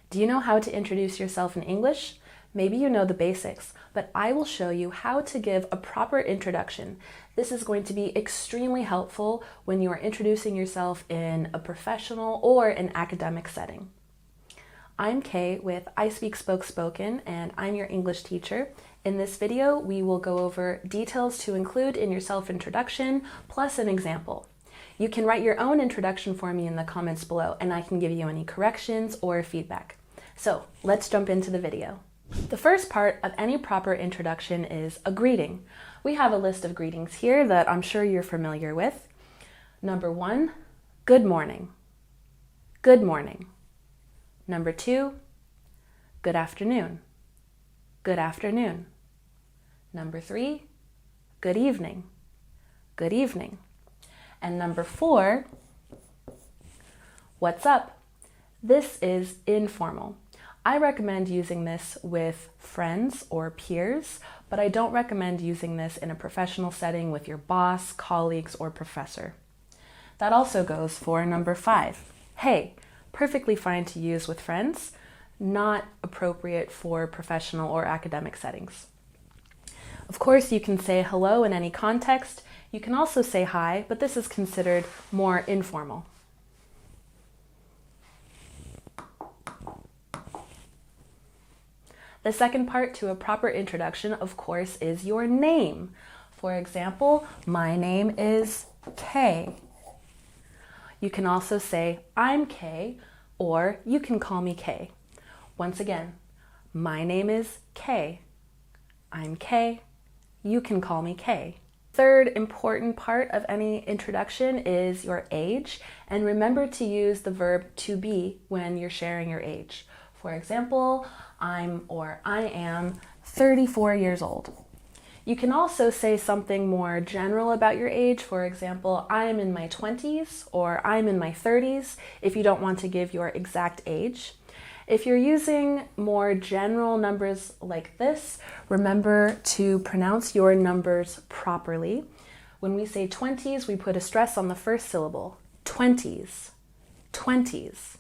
Do you know how to introduce yourself in English? Maybe you know the basics, but I will show you how to give a proper introduction. This is going to be extremely helpful when you are introducing yourself in a professional or an academic setting. I'm Kay with ISpeakSpokeSpoken, and I'm your English teacher. In this video, we will go over details to include in your self-introduction, plus an example. You can write your own introduction for me in the comments below, and I can give you any corrections or feedback. So let's jump into the video. The first part of any proper introduction is a greeting. We have a list of greetings here that I'm sure you're familiar with. Number 1, good morning. Good morning. Number 2, good afternoon. Good afternoon. Number 3, good evening. Good evening. And number 4, what's up? This is informal. I recommend using this with friends or peers, but I don't recommend using this in a professional setting with your boss, colleagues, or professor. That also goes for number 5. Hey, perfectly fine to use with friends, not appropriate for professional or academic settings. Of course, you can say hello in any context. You can also say hi, but this is considered more informal. The second part to a proper introduction, of course, is your name. For example, my name is Kay. You can also say, I'm Kay, or you can call me Kay. Once again, my name is Kay. I'm Kay. You can call me Kay. Third important part of any introduction is your age, and remember to use the verb to be when you're sharing your age. For example, I am 34 years old. You can also say something more general about your age. For example, I'm in my 20s or I'm in my 30s if you don't want to give your exact age. If you're using more general numbers like this, remember to pronounce your numbers properly. When we say 20s, we put a stress on the first syllable. 20s, 20s.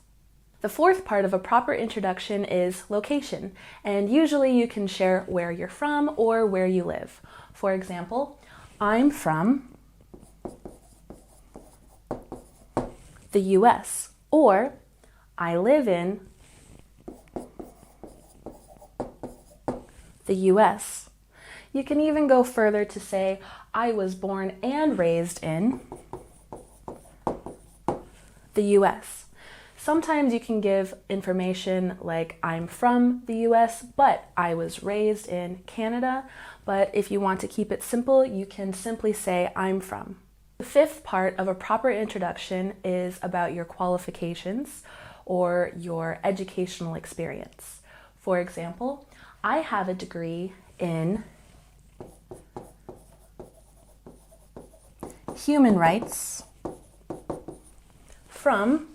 The fourth part of a proper introduction is location, and usually you can share where you're from or where you live. For example, I'm from the US, or I live in the US. You can even go further to say, I was born and raised in the US. Sometimes you can give information like I'm from the US, but I was raised in Canada. But if you want to keep it simple, you can simply say I'm from. The fifth part of a proper introduction is about your qualifications or your educational experience. For example, I have a degree in human rights from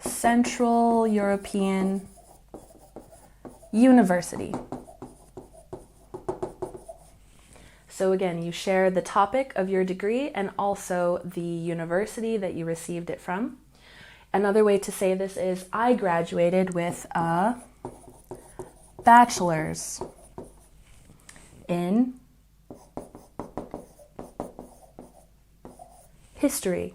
Central European University. So again, you share the topic of your degree and also the university that you received it from. Another way to say this is, I graduated with a bachelor's in history.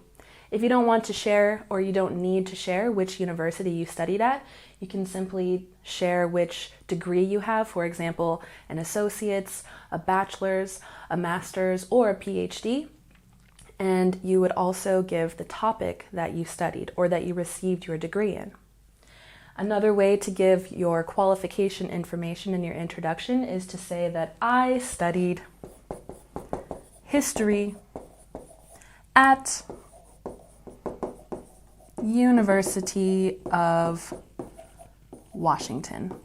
If you don't want to share or you don't need to share which university you studied at, you can simply share which degree you have. For example, an associate's, a bachelor's, a master's, or a PhD. And you would also give the topic that you studied or that you received your degree in. Another way to give your qualification information in your introduction is to say that I studied history at University of Washington.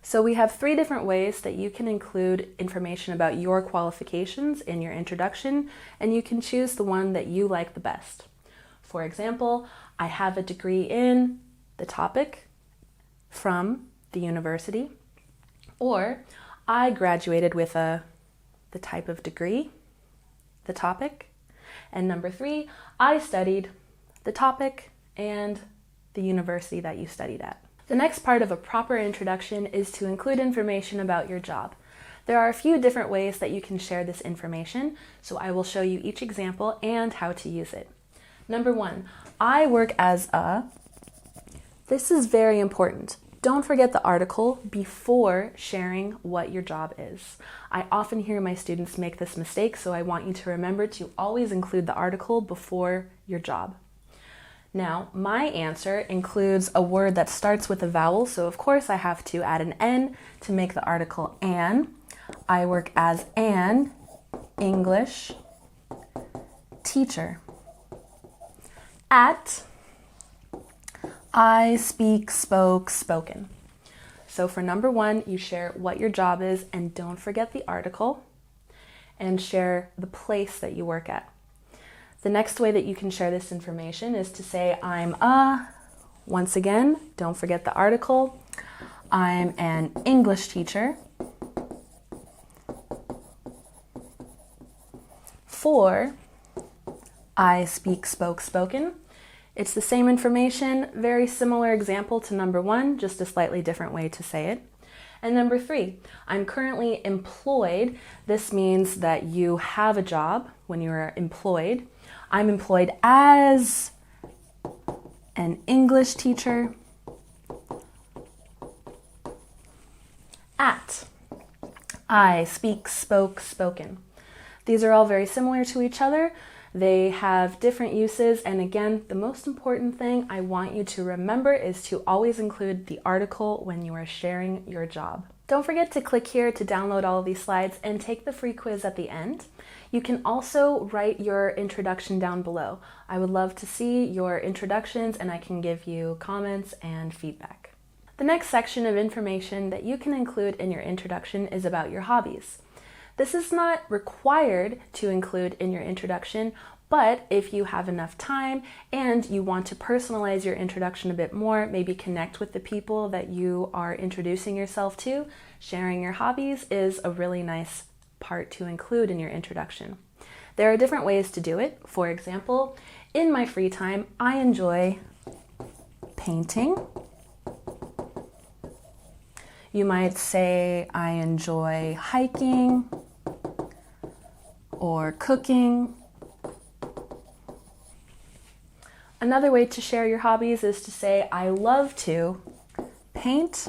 So we have 3 different ways that you can include information about your qualifications in your introduction, and you can choose the one that you like the best. For example, I have a degree in the topic from the university, or I graduated with the type of degree, the topic, And number 3, I studied the topic and the university that you studied at. The next part of a proper introduction is to include information about your job. There are a few different ways that you can share this information, so I will show you each example and how to use it. Number 1, I work as a... This is very important. Don't forget the article before sharing what your job is. I often hear my students make this mistake, so I want you to remember to always include the article before your job. Now, my answer includes a word that starts with a vowel, so of course I have to add an N to make the article an. I work as an English teacher. At ISpeakSpokeSpoken. So for number 1, you share what your job is and don't forget the article, and share the place that you work at. The next way that you can share this information is to say I'm a, once again, don't forget the article, I'm an English teacher. For ISpeakSpokeSpoken, it's the same information, very similar example to number 1, just a slightly different way to say it. And number 3, I'm currently employed. This means that you have a job when you are employed. I'm employed as an English teacher. At ISpeakSpokeSpoken. These are all very similar to each other. They have different uses, and again, the most important thing I want you to remember is to always include the article when you are sharing your job. Don't forget to click here to download all of these slides and take the free quiz at the end. You can also write your introduction down below. I would love to see your introductions and I can give you comments and feedback. The next section of information that you can include in your introduction is about your hobbies. This is not required to include in your introduction, but if you have enough time and you want to personalize your introduction a bit more, maybe connect with the people that you are introducing yourself to, sharing your hobbies is a really nice part to include in your introduction. There are different ways to do it. For example, in my free time, I enjoy painting. You might say, I enjoy hiking or cooking. Another way to share your hobbies is to say, I love to paint,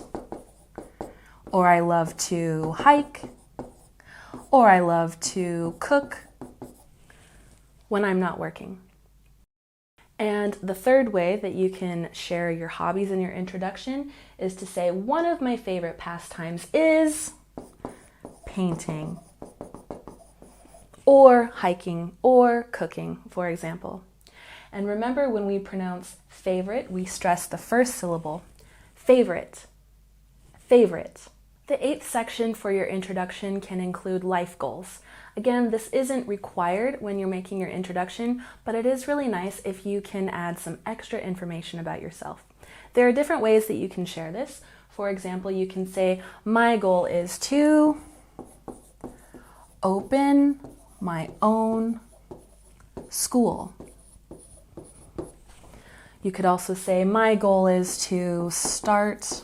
or I love to hike, or I love to cook when I'm not working. And the third way that you can share your hobbies in your introduction is to say, one of my favorite pastimes is painting, or hiking, or cooking, for example. And remember, when we pronounce favorite, we stress the first syllable. Favorite, favorite. The 8th section for your introduction can include life goals. Again, this isn't required when you're making your introduction, but it is really nice if you can add some extra information about yourself. There are different ways that you can share this. For example, you can say, my goal is to open my own school. You could also say, my goal is to start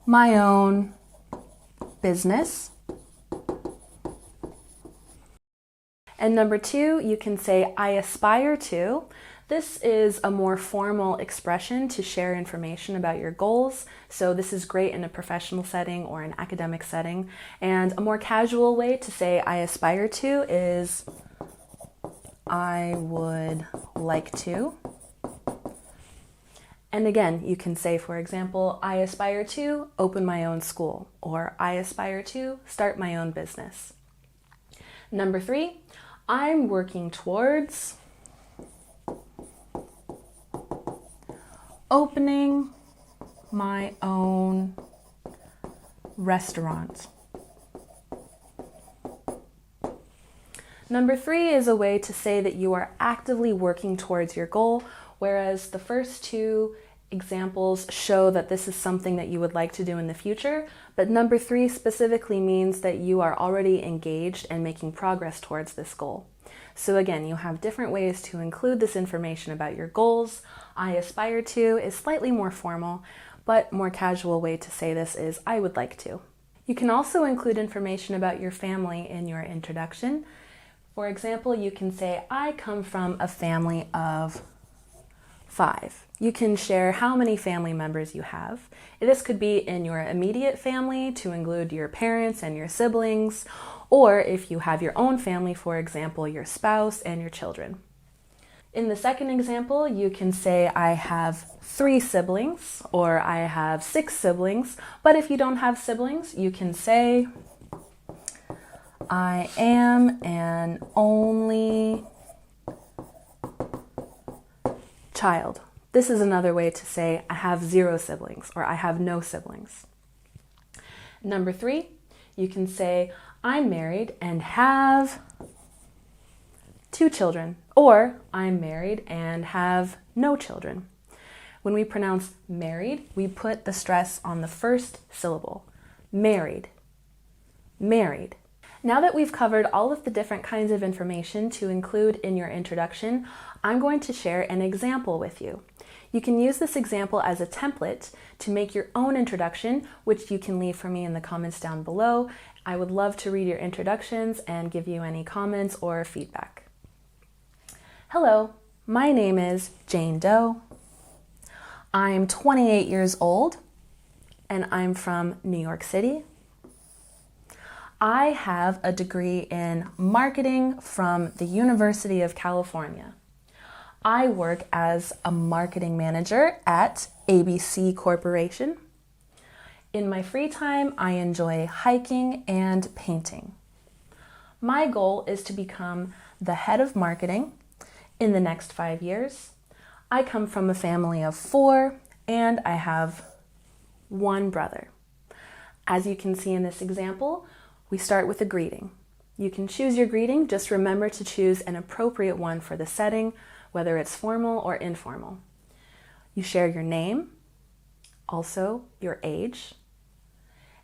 my own business. And number 2, you can say, I aspire to. This is a more formal expression to share information about your goals. So this is great in a professional setting or an academic setting. And a more casual way to say I aspire to is I would like to. And again, you can say, for example, I aspire to open my own school, or I aspire to start my own business. Number 3, I'm working towards opening my own restaurant. Number 3 is a way to say that you are actively working towards your goal, whereas the first 2 examples show that this is something that you would like to do in the future, but number 3 specifically means that you are already engaged and making progress towards this goal. So again, you have different ways to include this information about your goals. I aspire to is slightly more formal, but more casual way to say this is I would like to. You can also include information about your family in your introduction. For example, you can say, I come from a family of 5. You can share how many family members you have. This could be in your immediate family to include your parents and your siblings, or if you have your own family, for example, your spouse and your children. In the second example, you can say, I have 3 siblings, or I have 6 siblings, but if you don't have siblings, you can say, I am an only child. This is another way to say, I have 0 siblings, or I have no siblings. Number 3, you can say, I'm married and have 2 children, or I'm married and have no children. When we pronounce married, we put the stress on the first syllable. Married, married. Now that we've covered all of the different kinds of information to include in your introduction, I'm going to share an example with you. You can use this example as a template to make your own introduction, which you can leave for me in the comments down below. I would love to read your introductions and give you any comments or feedback. Hello, my name is Jane Doe. I'm 28 years old and I'm from New York City. I have a degree in marketing from the University of California. I work as a marketing manager at ABC Corporation. In my free time, I enjoy hiking and painting. My goal is to become the head of marketing in the next 5 years. I come from a family of 4 and I have 1 brother. As you can see in this example, we start with a greeting. You can choose your greeting, just remember to choose an appropriate one for the setting, whether it's formal or informal. You share your name, also your age,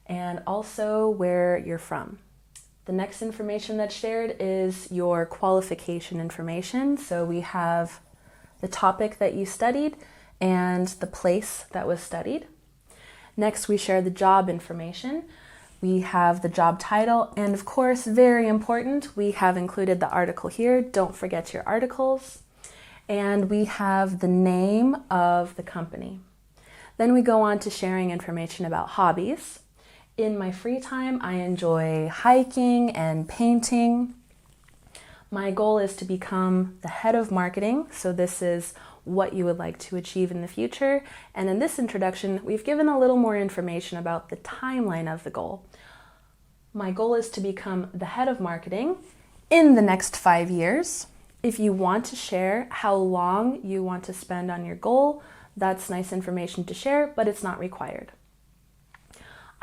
and also where you're from. The next information that's shared is your qualification information. So we have the topic that you studied and the place that was studied. Next, we share the job information. We have the job title, and of course, very important, we have included the article here. Don't forget your articles. And we have the name of the company. Then we go on to sharing information about hobbies. In my free time, I enjoy hiking and painting. My goal is to become the head of marketing, so this is what you would like to achieve in the future. And in this introduction, we've given a little more information about the timeline of the goal. My goal is to become the head of marketing in the next 5 years. If you want to share how long you want to spend on your goal, that's nice information to share, but it's not required.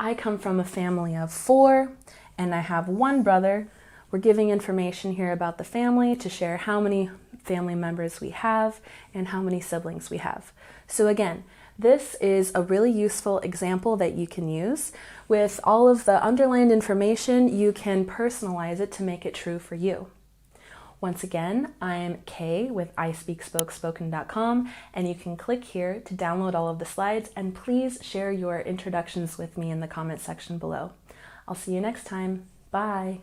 I come from a family of 4 and I have 1 brother. We're giving information here about the family to share how many family members we have and how many siblings we have. So again, this is a really useful example that you can use. With all of the underlined information, you can personalize it to make it true for you. Once again, I'm Kay with ISpeakSpokeSpoken.com, and you can click here to download all of the slides, and please share your introductions with me in the comment section below. I'll see you next time. Bye.